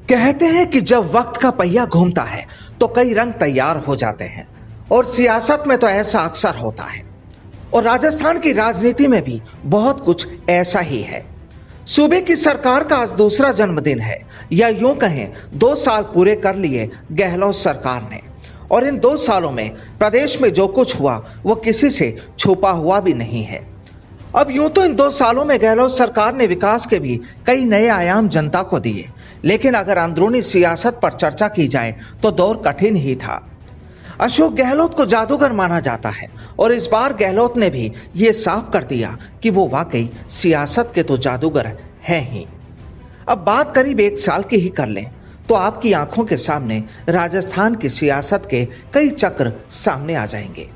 कहते हैं कि जब वक्त का पहिया घूमता है तो कई रंग तैयार हो जाते हैं और सियासत में तो ऐसा अक्सर होता है और राजस्थान की राजनीति में भी बहुत कुछ ऐसा ही है। सूबे की सरकार का आज दूसरा जन्मदिन है, या यूं कहें 2 साल पूरे कर लिए गहलोत सरकार ने, और इन 2 सालों में प्रदेश में जो कुछ हुआ वो किसी से छुपा हुआ भी नहीं है। अब यूं तो इन 2 सालों में गहलोत सरकार ने विकास के भी कई नए आयाम जनता को दिए, लेकिन अगर अंदरूनी सियासत पर चर्चा की जाए तो दौर कठिन ही था। अशोक गहलोत को जादूगर माना जाता है और इस बार गहलोत ने भी ये साफ कर दिया कि वो वाकई सियासत के तो जादूगर हैं ही। अब बात करीब 1 साल की ही कर लें तो आपकी आंखों के सामने राजस्थान की सियासत के कई चक्र सामने आ जाएंगे।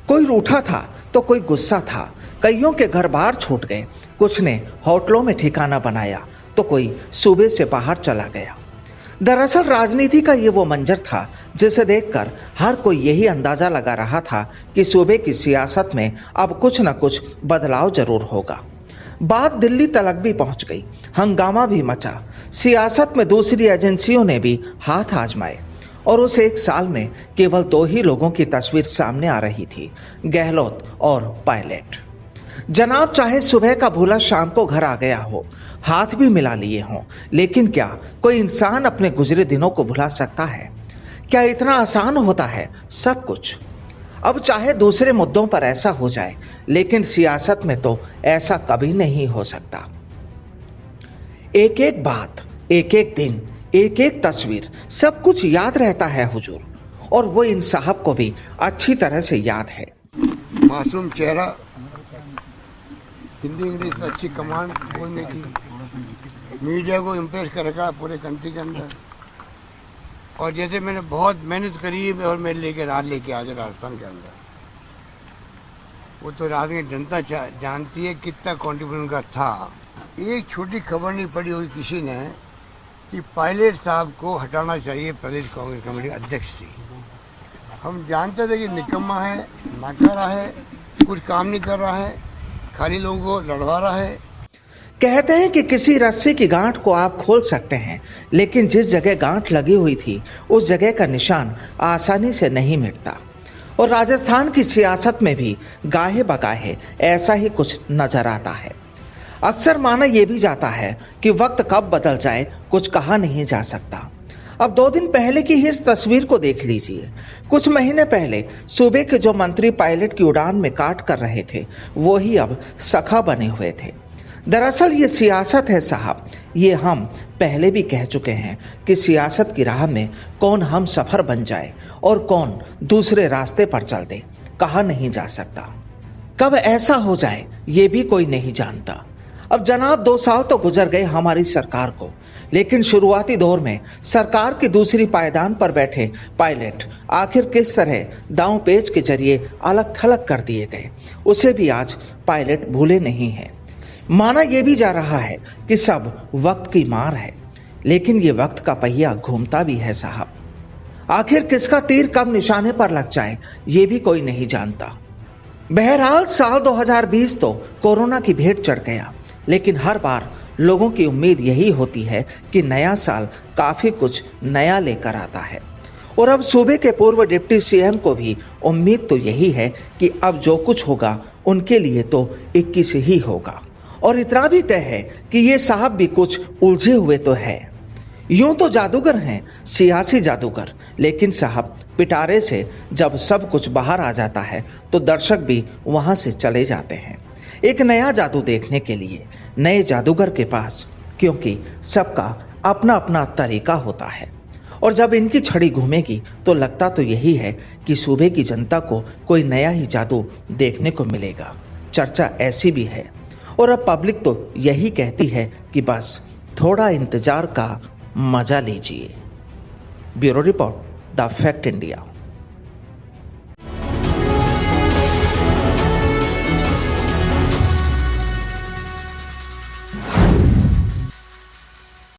कोई रूठा था तो कोई गुस्सा था, कईयों के घर बाहर छूट गए, कुछ ने होटलों में ठिकाना बनाया तो कोई सूबे से बाहर चला गया। दरअसल राजनीति का ये वो मंजर था जिसे देखकर हर कोई यही अंदाजा लगा रहा था कि सूबे की सियासत में अब कुछ न कुछ बदलाव जरूर होगा। बात दिल्ली तक भी पहुंच गई, हंगामा भी मचा, सियासत में दूसरी एजेंसियों ने भी हाथ आजमाए और उस 1 साल में केवल 2 ही लोगों की तस्वीर सामने आ रही थी, गहलोत और पायलट। जनाब चाहे सुबह का भूला शाम को घर आ गया हो, हाथ भी मिला लिए हों, लेकिन क्या कोई इंसान अपने गुजरे दिनों को भुला सकता है? क्या इतना आसान होता है सब कुछ? अब चाहे दूसरे मुद्दों पर ऐसा हो जाए, लेकिन सियासत में तो ऐसा कभी नहीं हो सकता। एक एक बात, एक एक दिन, एक एक तस्वीर, सब कुछ याद रहता है हुजूर, और वो इन साहब को भी अच्छी तरह से याद है। मासूम चेहरा, हिंदी इंग्लिश में अच्छी कमांड बोलने की, मीडिया को इम्प्रेस कर रखा पूरे कंट्री के अंदर। और जैसे मैंने बहुत मेहनत करी है और मैं लेके आज राजस्थान के अंदर, वो तो राजस्थान की जनता जानती है कितना कॉन्ट्रीब्यूशन का था। एक छोटी खबर नहीं पड़ी हुई किसी ने कि पायलट साहब को हटाना चाहिए, प्रदेश कांग्रेस कमेटी अध्यक्ष थी। हम जानते थे कि निकम्मा है, नाकारा है, कुछ काम नहीं कर रहा है, खाली लोगों को लड़वा रहा है। कहते हैं कि किसी रस्सी की गांठ को आप खोल सकते हैं, लेकिन जिस जगह गांठ लगी हुई थी उस जगह का निशान आसानी से नहीं मिटता। और राजस्थान की सियासत में भी गाहे बगाहे ऐसा ही कुछ नजर आता है। अक्सर माना यह भी जाता है कि वक्त कब बदल जाए कुछ कहा नहीं जा सकता। अब 2 दिन पहले की ही इस तस्वीर को देख लीजिए। कुछ महीने पहले सूबे के जो मंत्री पायलट की उड़ान में काट कर रहे थे वो ही अब सखा बने हुए थे। दरअसल ये सियासत है साहब, ये हम पहले भी कह चुके हैं कि सियासत की राह में कौन हम सफर बन जाए और कौन दूसरे रास्ते पर चल दे, कहा नहीं जा सकता। कब ऐसा हो जाए ये भी कोई नहीं जानता। अब जनाब 2 साल तो गुजर गए हमारी सरकार को, लेकिन शुरुआती दौर में सरकार की दूसरी पायदान पर बैठे पायलट आखिर किस तरह दांव पेच के जरिए अलग थलग कर दिए गए, उसे भी आज पायलट भूले नहीं हैं। माना यह भी जा रहा है कि सब वक्त की मार है, लेकिन ये वक्त का पहिया घूमता भी है साहब। आखिर किसका तीर कब निशाने पर लग जाए ये भी कोई नहीं जानता। बहरहाल साल 2020 तो कोरोना की भेंट चढ़ गया, लेकिन हर बार लोगों की उम्मीद यही होती है कि नया साल काफी कुछ नया लेकर आता है। और अब सूबे के पूर्व डिप्टी सीएम को भी उम्मीद तो यही है कि अब जो कुछ होगा उनके लिए तो 21 ही होगा। और इतना भी तय है कि ये साहब भी कुछ उलझे हुए तो है। यूं तो जादूगर हैं, सियासी जादूगर, लेकिन साहब पिटारे से जब सब कुछ बाहर आ जाता है तो दर्शक भी वहां से चले जाते हैं एक नया जादू देखने के लिए, नए जादूगर के पास, क्योंकि सबका अपना अपना तरीका होता है। और जब इनकी छड़ी घूमेगी तो लगता तो यही है कि सूबे की जनता को कोई नया ही जादू देखने को मिलेगा। चर्चा ऐसी भी है और अब पब्लिक तो यही कहती है कि बस थोड़ा इंतजार का मजा लीजिए। Bureau report, the fact India.